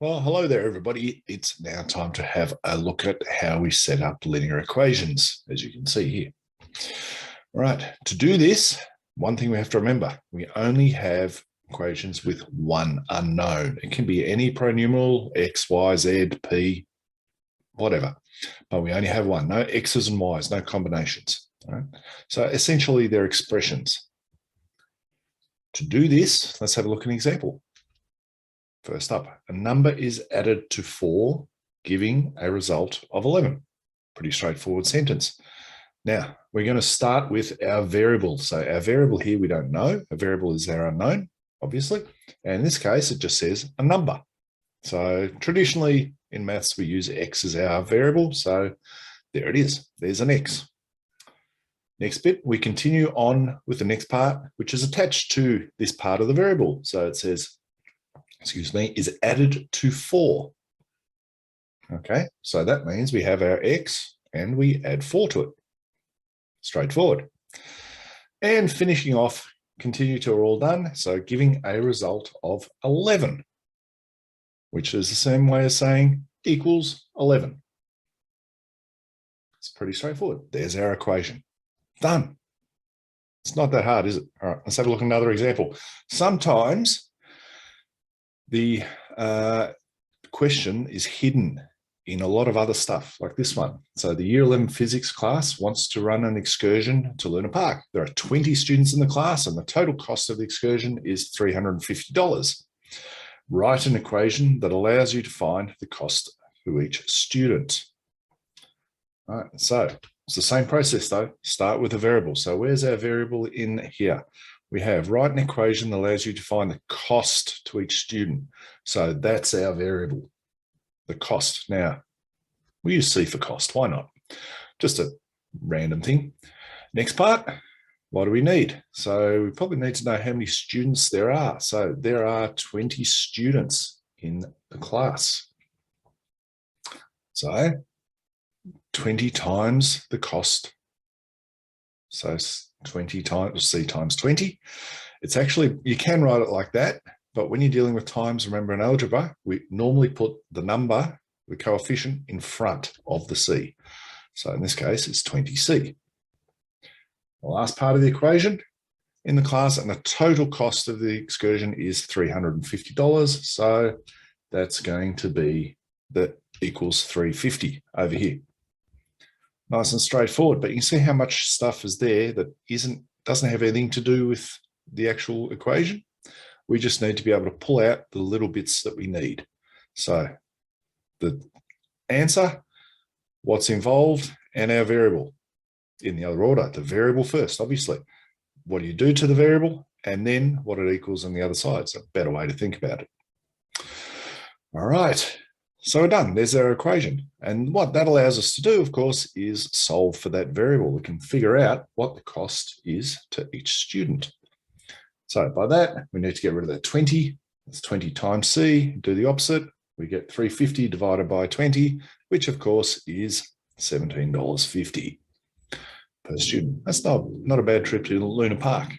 Well, hello there, everybody. It's now time to have a look at how we set up linear equations, as you can see here. All right, to do this, one thing we have to remember, we only have equations with one unknown. It can be any pronumeral, x, y, z, p, whatever, but we only have one. No x's and y's, no combinations. All right? So essentially, they're expressions. To do this, let's have a look at an example. First up, a number is added to 4, giving a result of 11. Pretty straightforward sentence. Now, we're going to start with our variable. So our variable here we don't know. A variable is our unknown, obviously. And in this case, it just says a number. So traditionally in maths, we use x as our variable. So there it is. There's an x. Next bit, we continue on with the next part, which is attached to this part of the variable. So it says, is added to 4. Okay, so that means we have our x and we add 4 to it. Straightforward. And finishing off, continue till we're all done. So giving a result of 11, which is the same way as saying equals 11. It's pretty straightforward. There's our equation. Done. It's not that hard, is it? All right, let's have a look at another example. Sometimes the question is hidden in a lot of other stuff like this one. So the year 11 physics class wants to run an excursion to Luna Park. There are 20 students in the class and the total cost of the excursion is $350. Write an equation that allows you to find the cost for each student. All right, so it's the same process though. Start with a variable. So where's our variable in here? We have write an equation that allows you to find the cost to each student. So that's our variable, the cost. Now, we use C for cost. Why not? Just a random thing. Next part, what do we need? So we probably need to know how many students there are. So there are 20 students in the class. So 20 times the cost. So 20 times C times 20. It's actually, you can write it like that, but when you're dealing with times, remember in algebra, we normally put the number, the coefficient in front of the C. So in this case, it's 20C. The last part of the equation in the class, and the total cost of the excursion is $350. So that's going to be, that equals 350 over here. Nice and straightforward, but you can see how much stuff is there that doesn't have anything to do with the actual equation. We just need to be able to pull out the little bits that we need. So the answer, what's involved, and our variable in the other order. The variable first, obviously. What do you do to the variable? And then what it equals on the other side. It's a better way to think about it. All right. So we're done. There's our equation. And what that allows us to do, of course, is solve for that variable. We can figure out what the cost is to each student. So by that, we need to get rid of that 20. That's 20 times C. Do the opposite. We get 350 divided by 20, which, of course, is $17.50 per student. That's not a bad trip to Luna Park.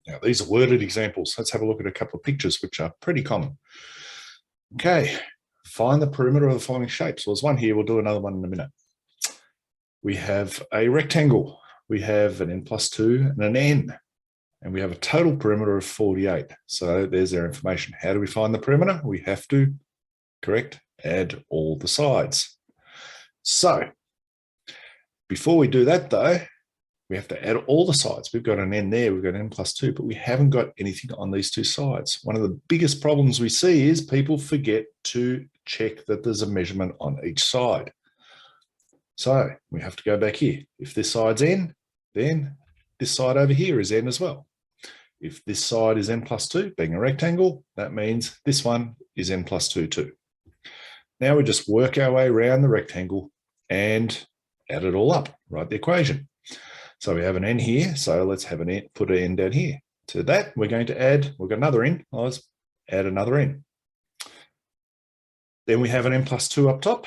Now, these are worded examples. Let's have a look at a couple of pictures, which are pretty common. Okay. Find the perimeter of the following shapes. Well, there's one here. We'll do another one in a minute. We have a rectangle. We have an n+2 and an n. And we have a total perimeter of 48. So there's our information. How do we find the perimeter? We have to, add all the sides. So before we do that, though, we have to add all the sides. We've got an n there. We've got an n+2, but we haven't got anything on these two sides. One of the biggest problems we see is people forget to check that there's a measurement on each side. So we have to go back here. If this side's n, then this side over here is n as well. If this side is n+2, being a rectangle, that means this one is n+2 too. Now we just work our way around the rectangle and add it all up, write the equation. So we have an n here, so let's have an n, put an n down here. To that, we're going to add, we've got another n, let's add another n. Then we have an n+2 up top,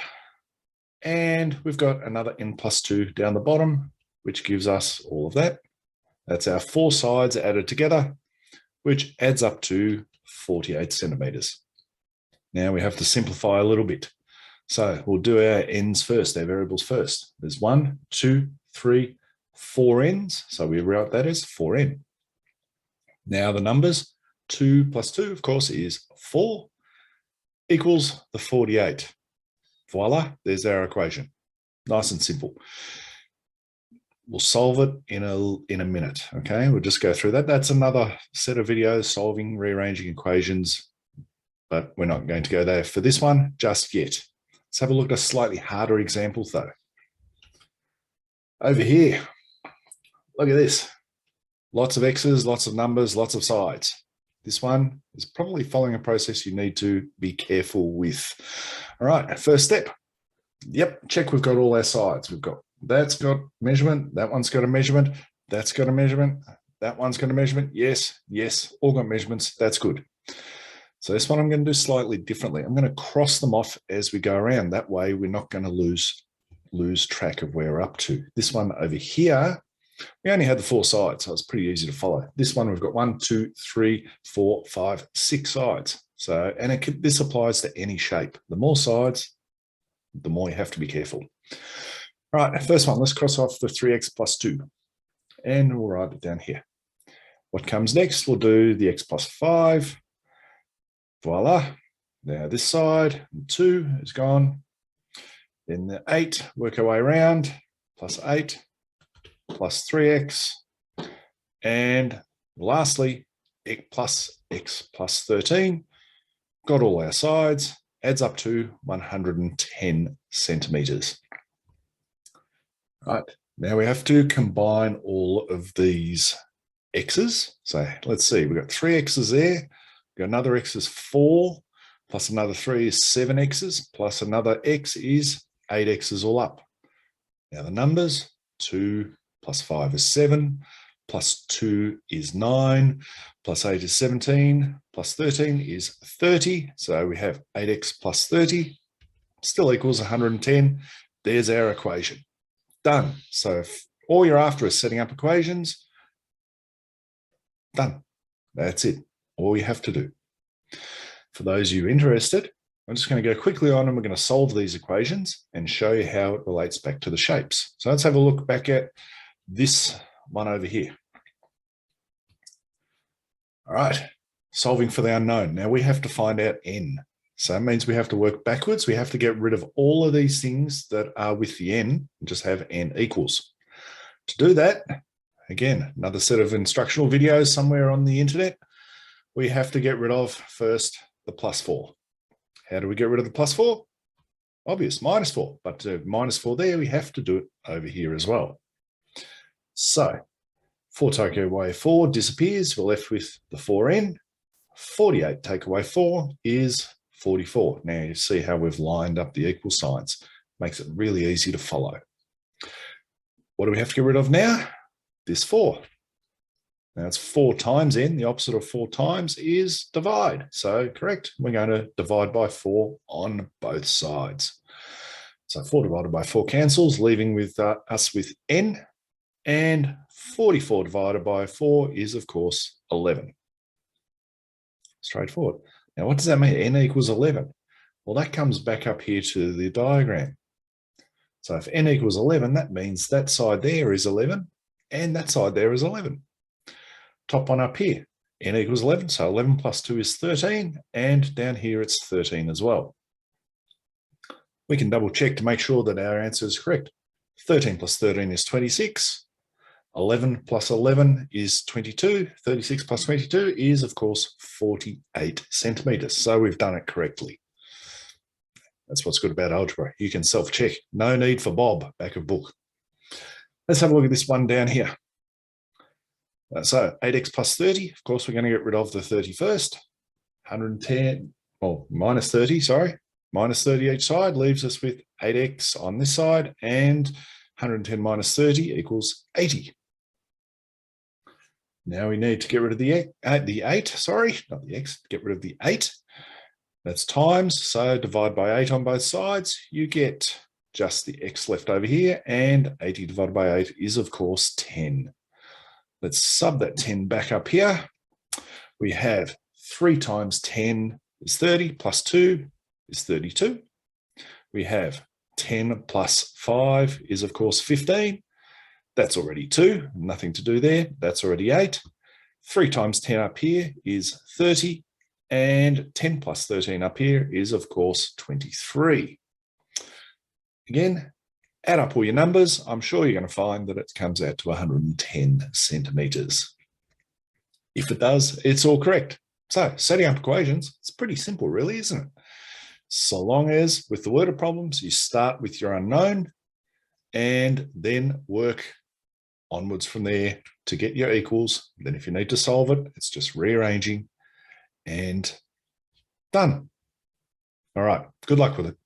and we've got another n+2 down the bottom, which gives us all of that. That's our 4 sides added together, which adds up to 48 centimeters. Now we have to simplify a little bit. So we'll do our n's first, our variables first. There's 1, 2, 3, 4 n's. So we write that as 4n. Now the numbers, 2 plus 2, of course, is 4, equals the 48. Voila, there's our equation. Nice and simple. We'll solve it in a minute, okay? We'll just go through that. That's another set of videos, solving, rearranging equations, but we're not going to go there for this one just yet. Let's have a look at a slightly harder example, though. Over here, look at this. Lots of x's, lots of numbers, lots of sides. This one is probably following a process you need to be careful with. All right, first step. Yep, check we've got all our sides. We've got that's got measurement, that one's got a measurement, that's got a measurement, that one's got a measurement. Yes, yes, all got measurements. That's good. So this one I'm going to do slightly differently. I'm going to cross them off as we go around. That way we're not going to lose track of where we're up to. This one over here, we only had the 4 sides, so it's pretty easy to follow. This one we've got 1, 2, 3, 4, 5, 6 sides. So, and this applies to any shape. The more sides, the more you have to be careful. All right, first one, let's cross off the 3x plus 2. And we'll write it down here. What comes next? We'll do the x plus 5. Voila. Now this side, 2 is gone. Then the 8, work our way around, plus 8, plus 3x. And lastly, x plus 13. Got all our sides, adds up to 110 centimeters. Right, now we have to combine all of these x's. So let's see, we've got 3 x's there, we've got another x is 4, plus another 3 is 7 x's, plus another x is 8 x's all up. Now the numbers, 2 plus 5 is 7, plus 2 is 9, plus 8 is 17, plus 13 is 30. So we have 8x plus 30, still equals 110. There's our equation. Done. So if all you're after is setting up equations, done. That's it. All you have to do. For those of you interested, I'm just going to go quickly on and we're going to solve these equations and show you how it relates back to the shapes. So let's have a look back at this one over here. All right, solving for the unknown. Now we have to find out n. So that means we have to work backwards. We have to get rid of all of these things that are with the n and just have n equals. To do that, again, another set of instructional videos somewhere on the internet. We have to get rid of first the plus 4. How do we get rid of the plus 4? Obvious, minus 4. But to minus 4 there, we have to do it over here as well. So 4 take away 4 disappears. We're left with the 4n. 48 take away 4 is 44. Now you see how we've lined up the equal signs. Makes it really easy to follow. What do we have to get rid of now? This 4. Now it's 4 times n. The opposite of 4 times is divide. So correct. We're going to divide by 4 on both sides. So 4 divided by 4 cancels, leaving with us with n. And 44 divided by 4 is, of course, 11. Straightforward. Now, what does that mean? N equals 11. Well, that comes back up here to the diagram. So if n equals 11, that means that side there is 11 and that side there is 11. Top one up here, n equals 11. So 11 plus 2 is 13. And down here, it's 13 as well. We can double check to make sure that our answer is correct. 13 plus 13 is 26. 11 plus 11 is 22. 36 plus 22 is, of course, 48 centimeters. So we've done it correctly. That's what's good about algebra. You can self-check. No need for Bob, back of book. Let's have a look at this one down here. So 8x plus 30, of course, we're going to get rid of the 30 first. 110, well, minus 30, sorry. Minus 30 each side leaves us with 8x on this side, and 110 minus 30 equals 80. Now we need to get rid of the 8, sorry, not the x, get rid of the 8. That's times, so divide by 8 on both sides. You get just the x left over here, and 80 divided by 8 is, of course, 10. Let's sub that 10 back up here. We have 3 times 10 is 30, plus 2 is 32. We have 10 plus 5 is, of course, 15. That's already 2, nothing to do there. That's already 8. 3 times 10 up here is 30. And 10 plus 13 up here is, of course, 23. Again, add up all your numbers. I'm sure you're going to find that it comes out to 110 centimetres. If it does, it's all correct. So setting up equations, it's pretty simple, really, isn't it? So long as, with the worded problems, you start with your unknown and then work onwards from there to get your equals. Then if you need to solve it, it's just rearranging and done. All right, good luck with it.